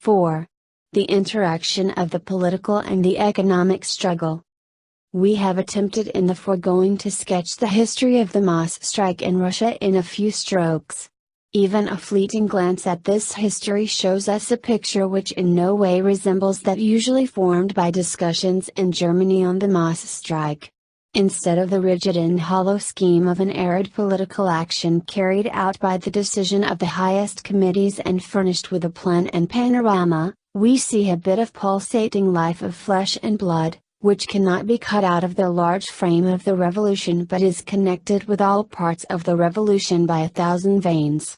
4. The interaction of the political and the economic struggle. We have attempted in the foregoing to sketch the history of the mass strike in Russia in a few strokes. Even a fleeting glance at this history shows us a picture which in no way resembles that usually formed by discussions in Germany on the mass strike. Instead of the rigid and hollow scheme of an arid political action carried out by the decision of the highest committees and furnished with a plan and panorama, we see a bit of pulsating life of flesh and blood, which cannot be cut out of the large frame of the revolution but is connected with all parts of the revolution by 1,000 veins.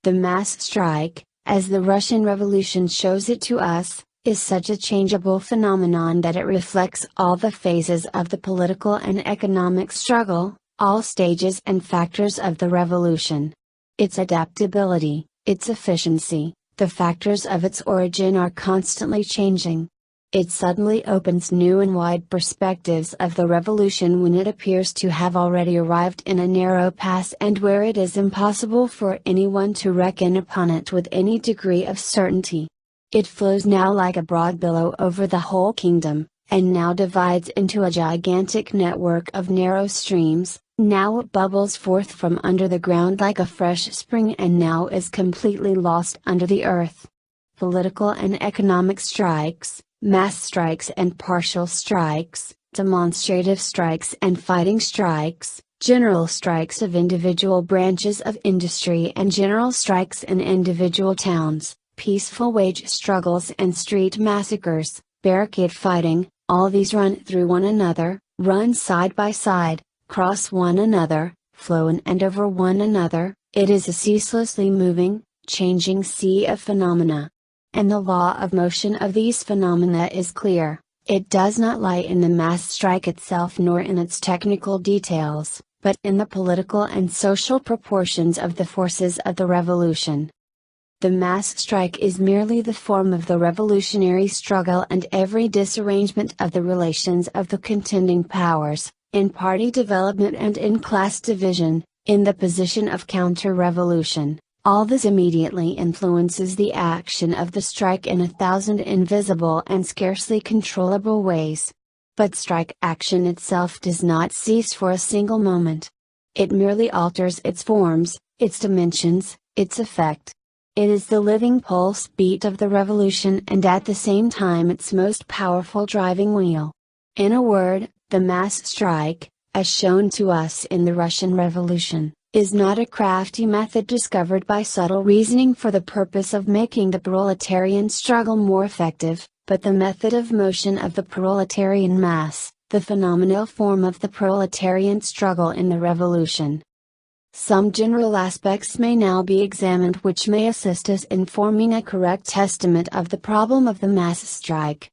The mass strike, as the Russian Revolution shows it to us, is such a changeable phenomenon that it reflects all the phases of the political and economic struggle, all stages and factors of the revolution. Its adaptability, its efficiency, the factors of its origin are constantly changing. It suddenly opens new and wide perspectives of the revolution when it appears to have already arrived in a narrow pass and where it is impossible for anyone to reckon upon it with any degree of certainty. It flows now like a broad billow over the whole kingdom, and now divides into a gigantic network of narrow streams, now it bubbles forth from under the ground like a fresh spring and now is completely lost under the earth. Political and economic strikes, mass strikes and partial strikes, demonstrative strikes and fighting strikes, general strikes of individual branches of industry and general strikes in individual towns, peaceful wage struggles and street massacres, barricade fighting, all these run through one another, run side by side, cross one another, flow in and over one another. It is a ceaselessly moving, changing sea of phenomena. And the law of motion of these phenomena is clear. It does not lie in the mass strike itself nor in its technical details, but in the political and social proportions of the forces of the revolution. The mass strike is merely the form of the revolutionary struggle and every disarrangement of the relations of the contending powers, in party development and in class division, in the position of counter-revolution. All this immediately influences the action of the strike in 1,000 invisible and scarcely controllable ways. But strike action itself does not cease for a single moment. It merely alters its forms, its dimensions, its effect. It is the living pulse beat of the revolution and at the same time its most powerful driving wheel. In a word, the mass strike, as shown to us in the Russian Revolution, is not a crafty method discovered by subtle reasoning for the purpose of making the proletarian struggle more effective, but the method of motion of the proletarian mass, the phenomenal form of the proletarian struggle in the revolution. Some general aspects may now be examined which may assist us in forming a correct estimate of the problem of the mass strike.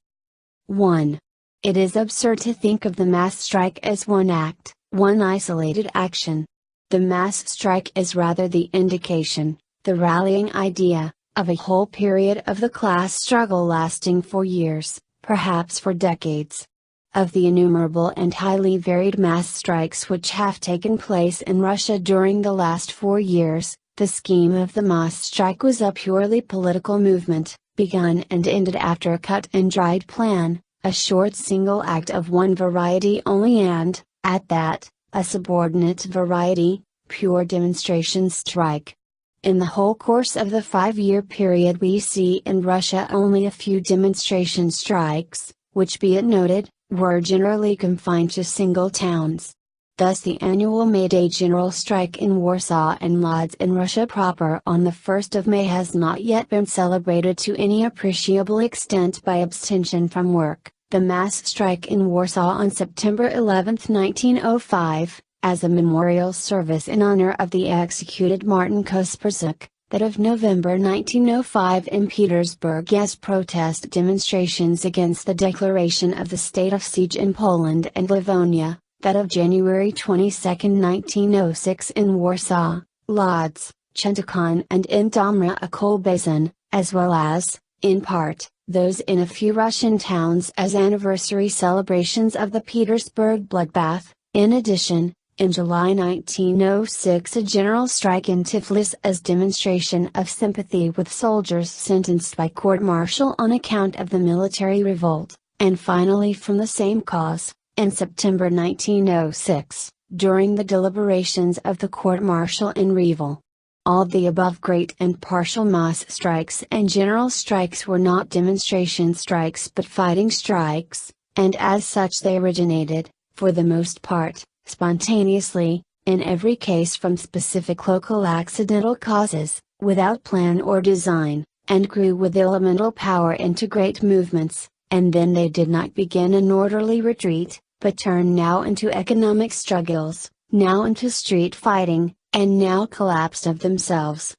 1. It is absurd to think of the mass strike as one act, one isolated action. The mass strike is rather the indication, the rallying idea, of a whole period of the class struggle lasting for years, perhaps for decades. Of the innumerable and highly varied mass strikes which have taken place in Russia during the last 4 years, the scheme of the mass strike was a purely political movement, begun and ended after a cut and dried plan, a short single act of one variety only and, at that, a subordinate variety, pure demonstration strike. In the whole course of the 5-year period we see in Russia only a few demonstration strikes, which be it noted, were generally confined to single towns. Thus the annual May Day general strike in Warsaw and Lodz in Russia proper on the 1st of May has not yet been celebrated to any appreciable extent by abstention from work. The mass strike in Warsaw on September 11, 1905, as a memorial service in honor of the executed Martin Kosperzuk, that of November 1905 in Petersburg as protest demonstrations against the declaration of the state of siege in Poland and Livonia, that of January 22, 1906 in Warsaw, Lodz, Chentakon and in Dąbra Basin, as well as, in part, those in a few Russian towns as anniversary celebrations of the Petersburg bloodbath. In addition, In July 1906, a general strike in Tiflis as demonstration of sympathy with soldiers sentenced by court-martial on account of the military revolt, and finally from the same cause, in September 1906, during the deliberations of the court-martial in Revel. All the above great and partial mass strikes and general strikes were not demonstration strikes but fighting strikes, and as such they originated, for the most part, spontaneously, in every case from specific local accidental causes, without plan or design, and grew with elemental power into great movements, and then they did not begin an orderly retreat, but turned now into economic struggles, now into street fighting, and now collapsed of themselves.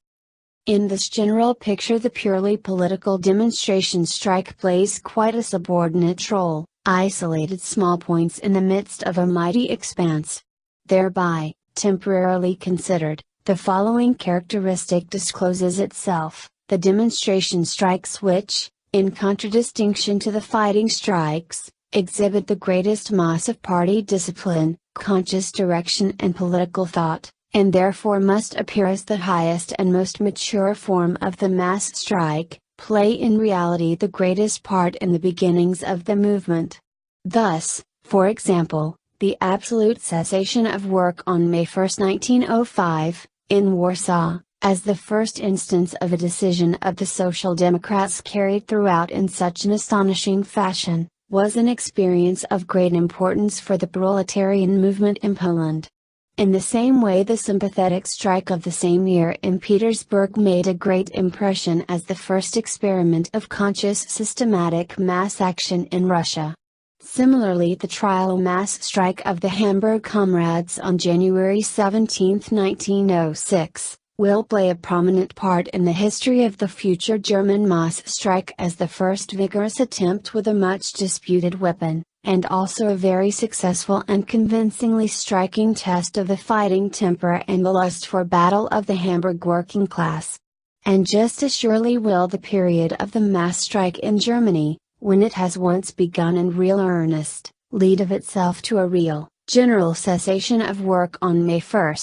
In this general picture the purely political demonstration strike plays quite a subordinate role, isolated small points in the midst of a mighty expanse. Thereby, temporarily considered, the following characteristic discloses itself: the demonstration strikes which, in contradistinction to the fighting strikes, exhibit the greatest mass of party discipline, conscious direction and political thought, and therefore must appear as the highest and most mature form of the mass strike, play in reality the greatest part in the beginnings of the movement. Thus, for example, the absolute cessation of work on May 1, 1905, in Warsaw, as the first instance of a decision of the Social Democrats carried throughout in such an astonishing fashion, was an experience of great importance for the proletarian movement in Poland. In the same way the sympathetic strike of the same year in Petersburg made a great impression as the first experiment of conscious systematic mass action in Russia. Similarly the trial mass strike of the Hamburg Comrades on January 17, 1906, will play a prominent part in the history of the future German mass strike as the first vigorous attempt with a much disputed weapon, and also a very successful and convincingly striking test of the fighting temper and the lust for battle of the Hamburg working class. And just as surely will the period of the mass strike in Germany, when it has once begun in real earnest, lead of itself to a real, general cessation of work on May 1.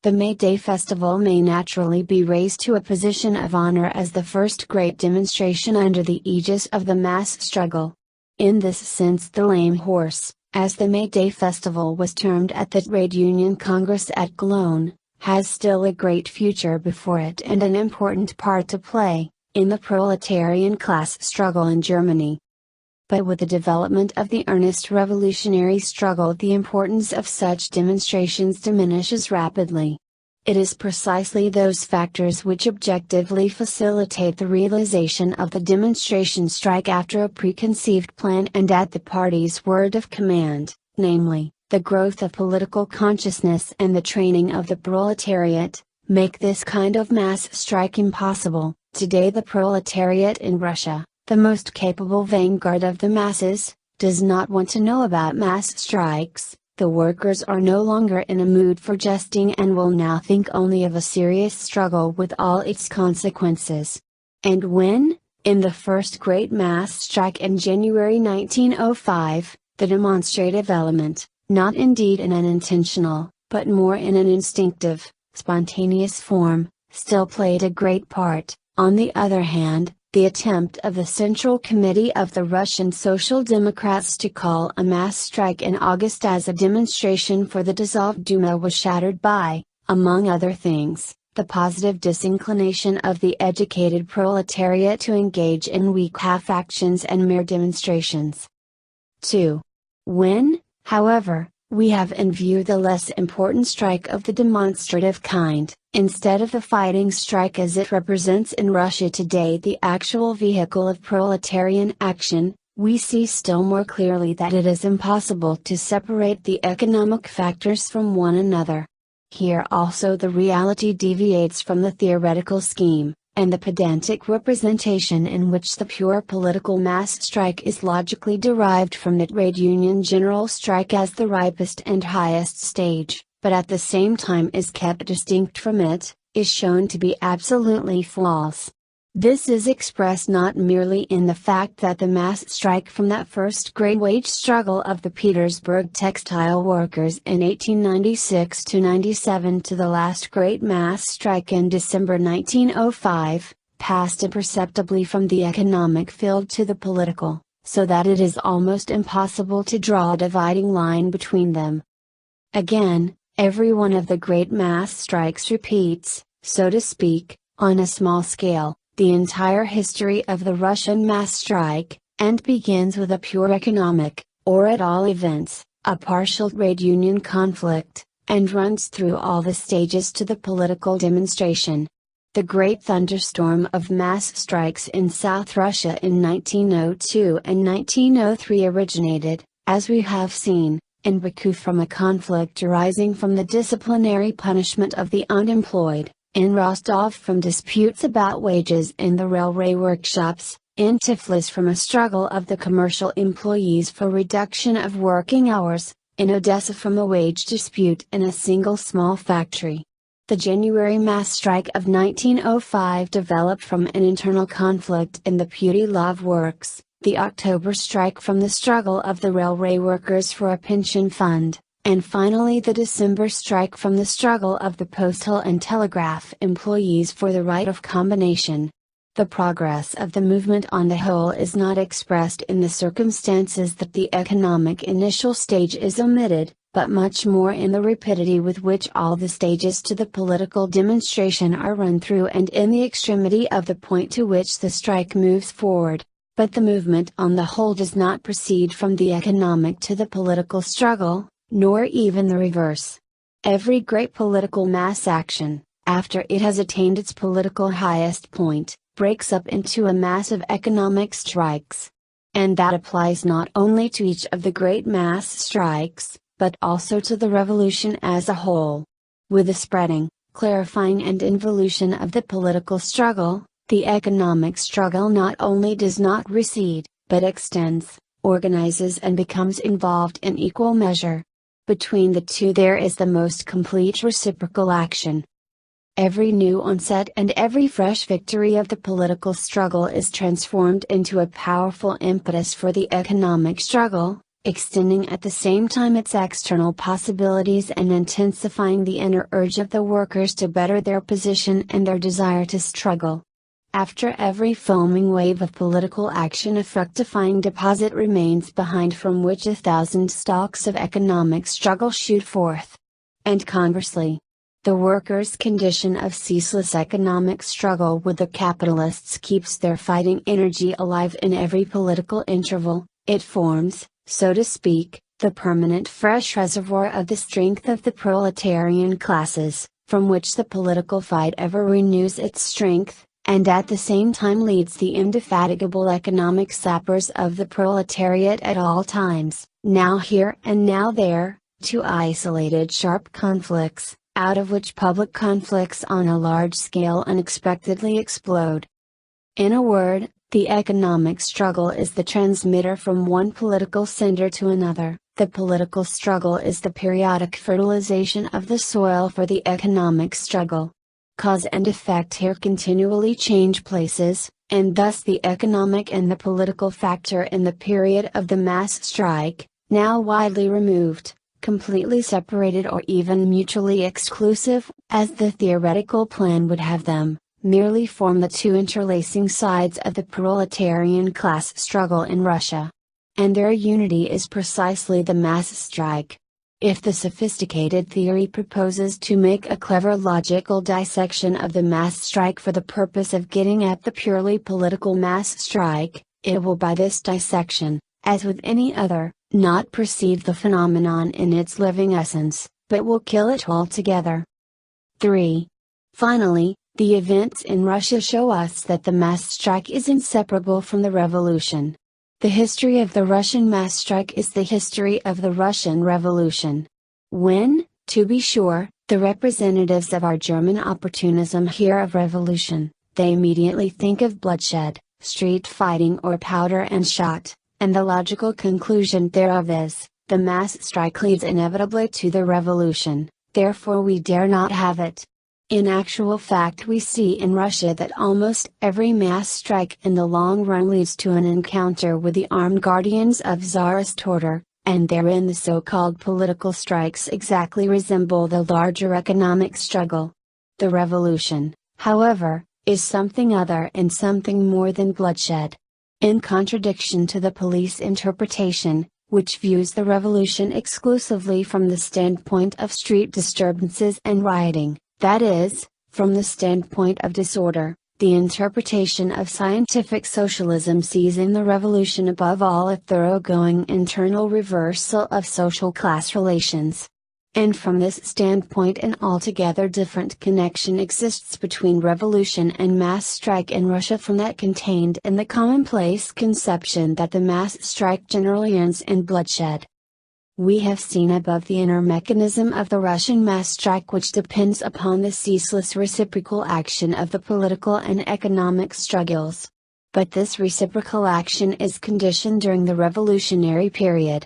The May Day festival may naturally be raised to a position of honor as the first great demonstration under the aegis of the mass struggle. In this sense the Lame Horse, as the May Day festival was termed at the Trade Union Congress at Cologne, has still a great future before it and an important part to play, in the proletarian class struggle in Germany. But with the development of the earnest revolutionary struggle the importance of such demonstrations diminishes rapidly. It is precisely those factors which objectively facilitate the realization of the demonstration strike after a preconceived plan and at the party's word of command, namely, the growth of political consciousness and the training of the proletariat, make this kind of mass strike impossible. Today the proletariat in Russia, the most capable vanguard of the masses, does not want to know about mass strikes. The workers are no longer in a mood for jesting and will now think only of a serious struggle with all its consequences. And when, in the first great mass strike in January 1905, the demonstrative element, not indeed in an intentional, but more in an instinctive, spontaneous form, still played a great part, on the other hand, the attempt of the Central Committee of the Russian Social Democrats to call a mass strike in August as a demonstration for the dissolved Duma was shattered by, among other things, the positive disinclination of the educated proletariat to engage in weak half-actions and mere demonstrations. 2. When, however, we have in view the less important strike of the demonstrative kind, instead of the fighting strike as it represents in Russia today the actual vehicle of proletarian action, we see still more clearly that it is impossible to separate the economic factors from one another. Here also the reality deviates from the theoretical scheme, and the pedantic representation in which the pure political mass strike is logically derived from the trade union general strike as the ripest and highest stage, but at the same time is kept distinct from it, is shown to be absolutely false. This is expressed not merely in the fact that the mass strike from that first great wage struggle of the Petersburg textile workers in 1896–97 to the last great mass strike in December 1905, passed imperceptibly from the economic field to the political, so that it is almost impossible to draw a dividing line between them. Again, every one of the great mass strikes repeats, so to speak, on a small scale, the entire history of the Russian mass strike, and begins with a pure economic, or at all events, a partial trade union conflict, and runs through all the stages to the political demonstration. The great thunderstorm of mass strikes in South Russia in 1902 and 1903 originated, as we have seen, in Baku from a conflict arising from the disciplinary punishment of the unemployed, in Rostov from disputes about wages in the railway workshops, in Tiflis from a struggle of the commercial employees for reduction of working hours, in Odessa from a wage dispute in a single small factory. The January mass strike of 1905 developed from an internal conflict in the Putilov works, the October strike from the struggle of the railway workers for a pension fund, and finally the December strike from the struggle of the postal and telegraph employees for the right of combination. The progress of the movement on the whole is not expressed in the circumstances that the economic initial stage is omitted, but much more in the rapidity with which all the stages to the political demonstration are run through and in the extremity of the point to which the strike moves forward. But the movement on the whole does not proceed from the economic to the political struggle, nor even the reverse. Every great political mass action, after it has attained its political highest point, breaks up into a mass of economic strikes. And that applies not only to each of the great mass strikes, but also to the revolution as a whole. With the spreading, clarifying and involution of the political struggle, the economic struggle not only does not recede, but extends, organizes and becomes involved in equal measure. Between the two there is the most complete reciprocal action. Every new onset and every fresh victory of the political struggle is transformed into a powerful impetus for the economic struggle, extending at the same time its external possibilities and intensifying the inner urge of the workers to better their position and their desire to struggle. After every foaming wave of political action a fructifying deposit remains behind from which 1,000 stalks of economic struggle shoot forth. And conversely, the workers' condition of ceaseless economic struggle with the capitalists keeps their fighting energy alive in every political interval. It forms, so to speak, the permanent fresh reservoir of the strength of the proletarian classes, from which the political fight ever renews its strength, and at the same time leads the indefatigable economic sappers of the proletariat at all times, now here and now there, to isolated sharp conflicts, out of which public conflicts on a large scale unexpectedly explode. In a word, the economic struggle is the transmitter from one political center to another. The political struggle is the periodic fertilization of the soil for the economic struggle. Cause and effect here continually change places, and thus the economic and the political factor in the period of the mass strike, now widely removed, completely separated or even mutually exclusive, as the theoretical plan would have them, merely form the two interlacing sides of the proletarian class struggle in Russia. And their unity is precisely the mass strike. If the sophisticated theory proposes to make a clever logical dissection of the mass strike for the purpose of getting at the purely political mass strike, it will by this dissection, as with any other, not perceive the phenomenon in its living essence, but will kill it altogether. 3. Finally, the events in Russia show us that the mass strike is inseparable from the revolution. The history of the Russian mass strike is the history of the Russian Revolution. When, to be sure, the representatives of our German opportunism hear of revolution, they immediately think of bloodshed, street fighting or powder and shot, and the logical conclusion thereof is, the mass strike leads inevitably to the revolution, therefore we dare not have it. In actual fact, we see in Russia that almost every mass strike in the long run leads to an encounter with the armed guardians of Tsarist order, and therein the so-called political strikes exactly resemble the larger economic struggle. The revolution, however, is something other and something more than bloodshed. In contradiction to the police interpretation, which views the revolution exclusively from the standpoint of street disturbances and rioting, that is, from the standpoint of disorder, the interpretation of scientific socialism sees in the revolution above all a thoroughgoing internal reversal of social class relations. And from this standpoint an altogether different connection exists between revolution and mass strike in Russia from that contained in the commonplace conception that the mass strike generally ends in bloodshed. We have seen above the inner mechanism of the Russian mass strike, which depends upon the ceaseless reciprocal action of the political and economic struggles. But this reciprocal action is conditioned during the revolutionary period.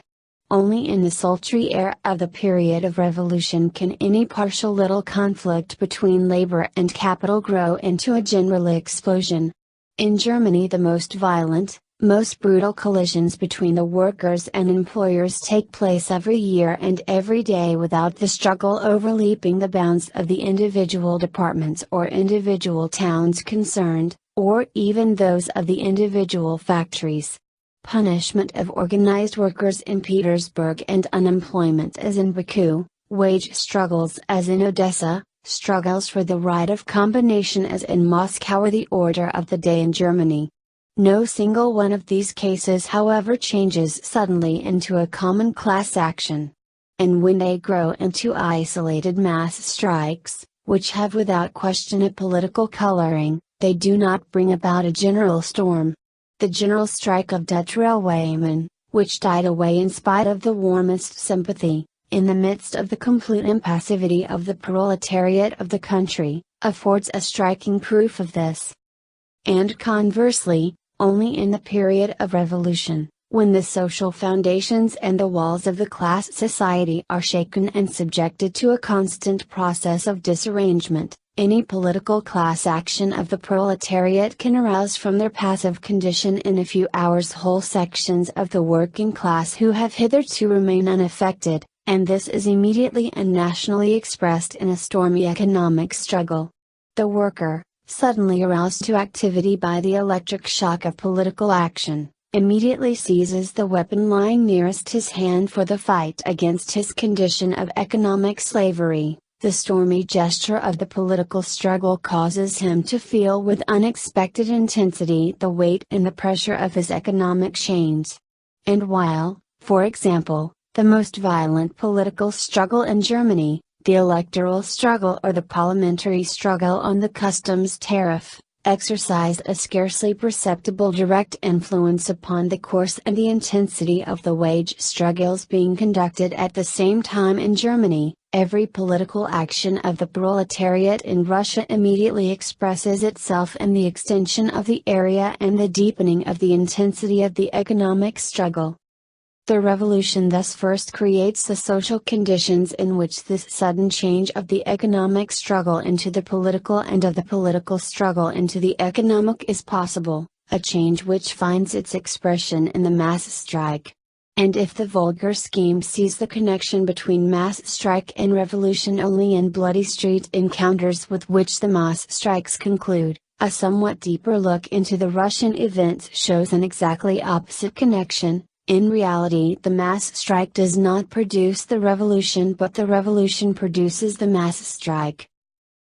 Only in the sultry air of the period of revolution can any partial little conflict between labor and capital grow into a general explosion. In Germany, the most violent, most brutal collisions between the workers and employers take place every year and every day without the struggle overleaping the bounds of the individual departments or individual towns concerned, or even those of the individual factories. Punishment of organized workers in Petersburg and unemployment as in Baku, wage struggles as in Odessa, struggles for the right of combination as in Moscow are the order of the day in Germany. No single one of these cases, however, changes suddenly into a common class action. And when they grow into isolated mass strikes, which have without question a political coloring, they do not bring about a general storm. The general strike of Dutch railwaymen, which died away in spite of the warmest sympathy, in the midst of the complete impassivity of the proletariat of the country, affords a striking proof of this. And conversely, only in the period of revolution, when the social foundations and the walls of the class society are shaken and subjected to a constant process of disarrangement, any political class action of the proletariat can arouse from their passive condition in a few hours whole sections of the working class who have hitherto remained unaffected, and this is immediately and nationally expressed in a stormy economic struggle. The worker, suddenly aroused to activity by the electric shock of political action, immediately seizes the weapon lying nearest his hand for the fight against his condition of economic slavery. The stormy gesture of the political struggle causes him to feel with unexpected intensity the weight and the pressure of his economic chains. And while, for example, the most violent political struggle in Germany, the electoral struggle or the parliamentary struggle on the customs tariff, exercised a scarcely perceptible direct influence upon the course and the intensity of the wage struggles being conducted at the same time in Germany, every political action of the proletariat in Russia immediately expresses itself in the extension of the area and the deepening of the intensity of the economic struggle. The revolution thus first creates the social conditions in which this sudden change of the economic struggle into the political and of the political struggle into the economic is possible, a change which finds its expression in the mass strike. And if the vulgar scheme sees the connection between mass strike and revolution only in bloody street encounters with which the mass strikes conclude, a somewhat deeper look into the Russian events shows an exactly opposite connection. In reality, the mass strike does not produce the revolution, but the revolution produces the mass strike.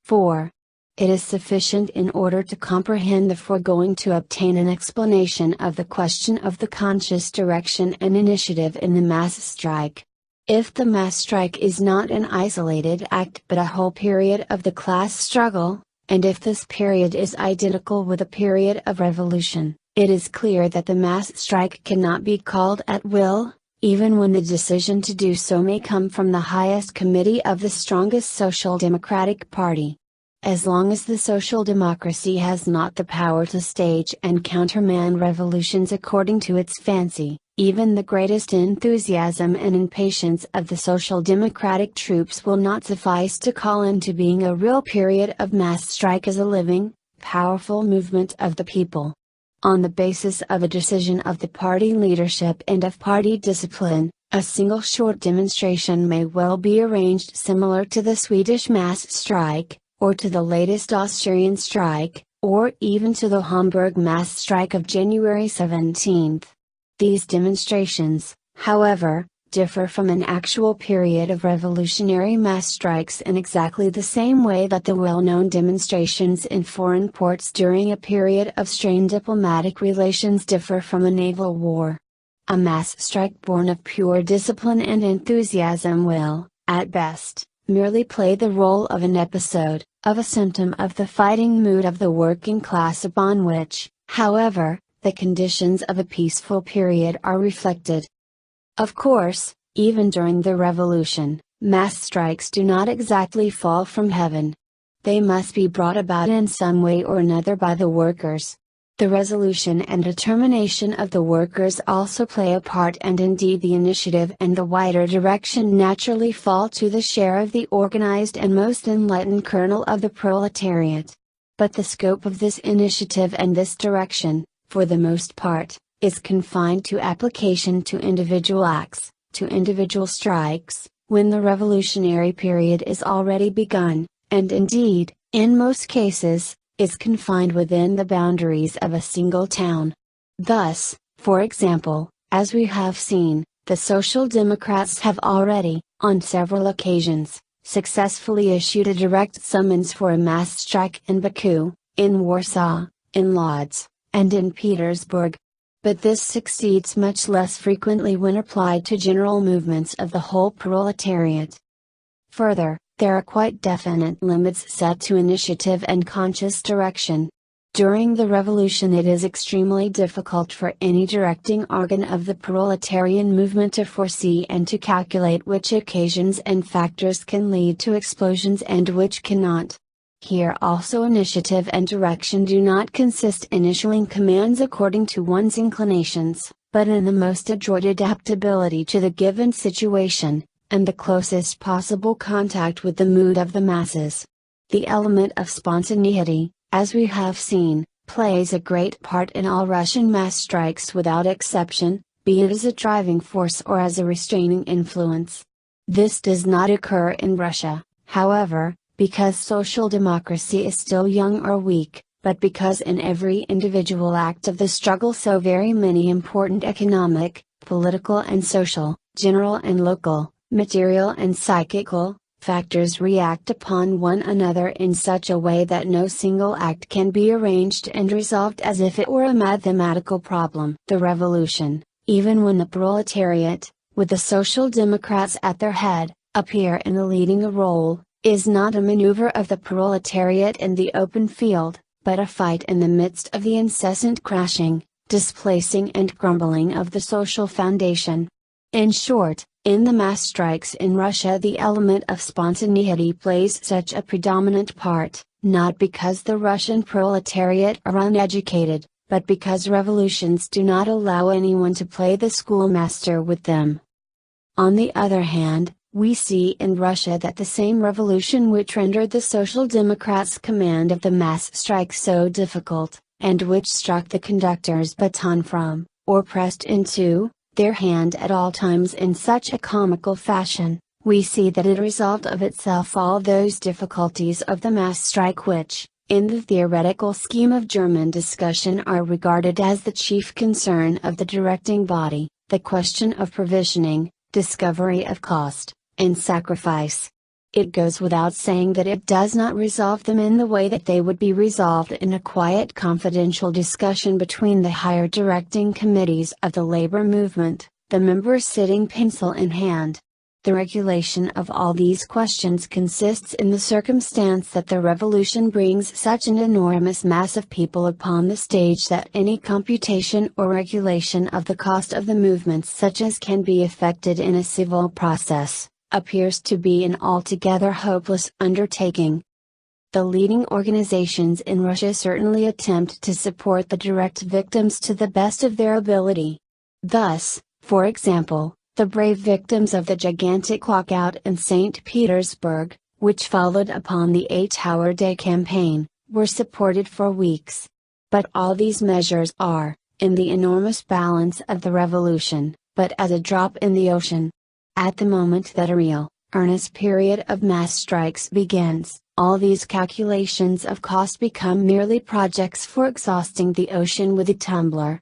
4. It is sufficient in order to comprehend the foregoing to obtain an explanation of the question of the conscious direction and initiative in the mass strike. If the mass strike is not an isolated act but a whole period of the class struggle, and if this period is identical with a period of revolution, it is clear that the mass strike cannot be called at will, even when the decision to do so may come from the highest committee of the strongest Social Democratic Party. As long as the social democracy has not the power to stage and countermand revolutions according to its fancy, Even the greatest enthusiasm and impatience of the Social Democratic troops will not suffice to call into being a real period of mass strike as a living, powerful movement of the people. On the basis of a decision of the party leadership and of party discipline, a single short demonstration may well be arranged similar to the Swedish mass strike, or to the latest Austrian strike, or even to the Hamburg mass strike of January 17. These demonstrations, however, differ from an actual period of revolutionary mass strikes in exactly the same way that the well-known demonstrations in foreign ports during a period of strained diplomatic relations differ from a naval war. A mass strike born of pure discipline and enthusiasm will, at best, merely play the role of an episode, of a symptom of the fighting mood of the working class upon which, however, the conditions of a peaceful period are reflected. Of course, even during the revolution, mass strikes do not exactly fall from heaven. They must be brought about in some way or another by the workers. The resolution and determination of the workers also play a part, and indeed the initiative and the wider direction naturally fall to the share of the organized and most enlightened kernel of the proletariat. But the scope of this initiative and this direction, for the most part, is confined to application to individual acts, to individual strikes, when the revolutionary period is already begun, and indeed, in most cases, is confined within the boundaries of a single town. Thus, for example, as we have seen, the Social Democrats have already, on several occasions, successfully issued a direct summons for a mass strike in Baku, in Warsaw, in Lodz, and in Petersburg. But this succeeds much less frequently when applied to general movements of the whole proletariat. Further, there are quite definite limits set to initiative and conscious direction. During the revolution it is extremely difficult for any directing organ of the proletarian movement to foresee and to calculate which occasions and factors can lead to explosions and which cannot. Here also initiative and direction do not consist in issuing commands according to one's inclinations, but in the most adroit adaptability to the given situation, and the closest possible contact with the mood of the masses. The element of spontaneity, as we have seen, plays a great part in all Russian mass strikes without exception, be it as a driving force or as a restraining influence. This does not occur in Russia, however, because social democracy is still young or weak, but because in every individual act of the struggle so very many important economic, political and social, general and local, material and psychical, factors react upon one another in such a way that no single act can be arranged and resolved as if it were a mathematical problem. The revolution, even when the proletariat, with the Social Democrats at their head, appear in a leading role, is not a maneuver of the proletariat in the open field, but a fight in the midst of the incessant crashing, displacing and crumbling of the social foundation. In short, in the mass strikes in Russia the element of spontaneity plays such a predominant part, not because the Russian proletariat are uneducated, but because revolutions do not allow anyone to play the schoolmaster with them. On the other hand, we see in Russia that the same revolution which rendered the Social Democrats' command of the mass strike so difficult, and which struck the conductor's baton from, or pressed into, their hand at all times in such a comical fashion, we see that it resolved of itself all those difficulties of the mass strike which, in the theoretical scheme of German discussion are regarded as the chief concern of the directing body, the question of provisioning, discovery of cost, and sacrifice. It goes without saying that it does not resolve them in the way that they would be resolved in a quiet confidential discussion between the higher directing committees of the labor movement, the members sitting pencil in hand. The regulation of all these questions consists in the circumstance that the revolution brings such an enormous mass of people upon the stage that any computation or regulation of the cost of the movements such as can be effected in a civil process, appears to be an altogether hopeless undertaking. The leading organizations in Russia certainly attempt to support the direct victims to the best of their ability. Thus, for example, the brave victims of the gigantic lockout in St. Petersburg, which followed upon the 8-hour day campaign, were supported for weeks. But all these measures are, in the enormous balance of the revolution, but as a drop in the ocean. At the moment that a real, earnest period of mass strikes begins, all these calculations of cost become merely projects for exhausting the ocean with a tumbler.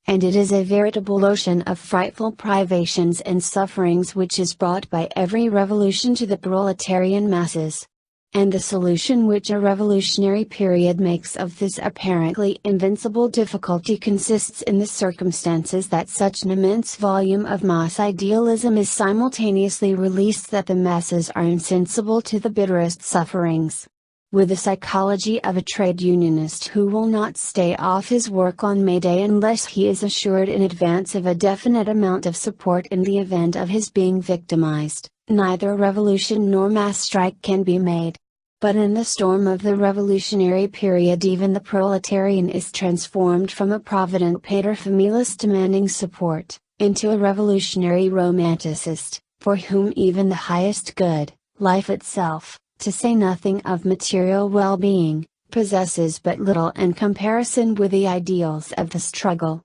And it is a veritable ocean of frightful privations and sufferings which is brought by every revolution to the proletarian masses. And the solution which a revolutionary period makes of this apparently invincible difficulty consists in the circumstances that such an immense volume of mass idealism is simultaneously released that the masses are insensible to the bitterest sufferings. With the psychology of a trade unionist who will not stay off his work on May Day unless he is assured in advance of a definite amount of support in the event of his being victimized, neither revolution nor mass strike can be made. But in the storm of the revolutionary period even the proletarian is transformed from a provident paterfamilias demanding support, into a revolutionary romanticist, for whom even the highest good, life itself, to say nothing of material well-being, possesses but little in comparison with the ideals of the struggle.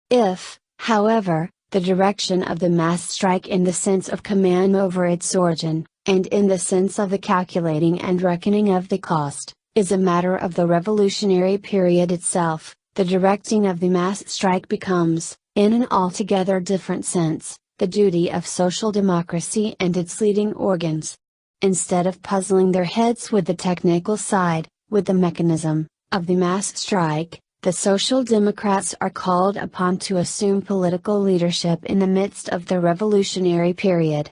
If, however, the direction of the mass strike in the sense of command over its origin, and in the sense of the calculating and reckoning of the cost, is a matter of the revolutionary period itself, the directing of the mass strike becomes, in an altogether different sense, the duty of social democracy and its leading organs. Instead of puzzling their heads with the technical side, with the mechanism, of the mass strike, the Social Democrats are called upon to assume political leadership in the midst of the revolutionary period.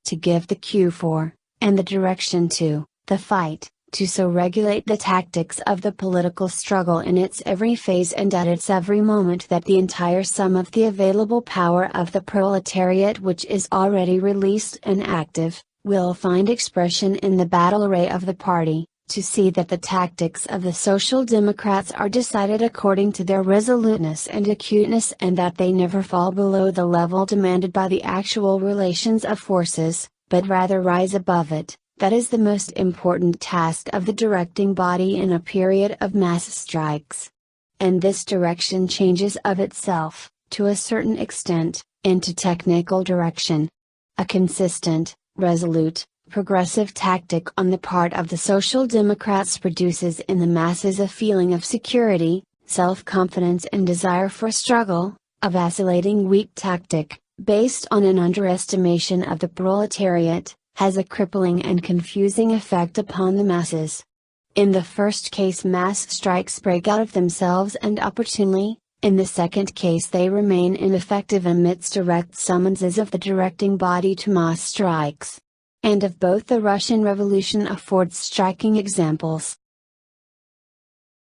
To give the cue for, and the direction to, the fight, to so regulate the tactics of the political struggle in its every phase and at its every moment that the entire sum of the available power of the proletariat which is already released and active, will find expression in the battle array of the party, to see that the tactics of the Social Democrats are decided according to their resoluteness and acuteness and that they never fall below the level demanded by the actual relations of forces, but rather rise above it. That is the most important task of the directing body in a period of mass strikes. And this direction changes of itself, to a certain extent, into technical direction. A consistent, resolute, progressive tactic on the part of the Social Democrats produces in the masses a feeling of security, self-confidence and desire for struggle. A vacillating weak tactic, based on an underestimation of the proletariat, has a crippling and confusing effect upon the masses. In the first case mass strikes break out of themselves and opportunely, in the second case they remain ineffective amidst direct summonses of the directing body to mass strikes. And of both the Russian Revolution affords striking examples.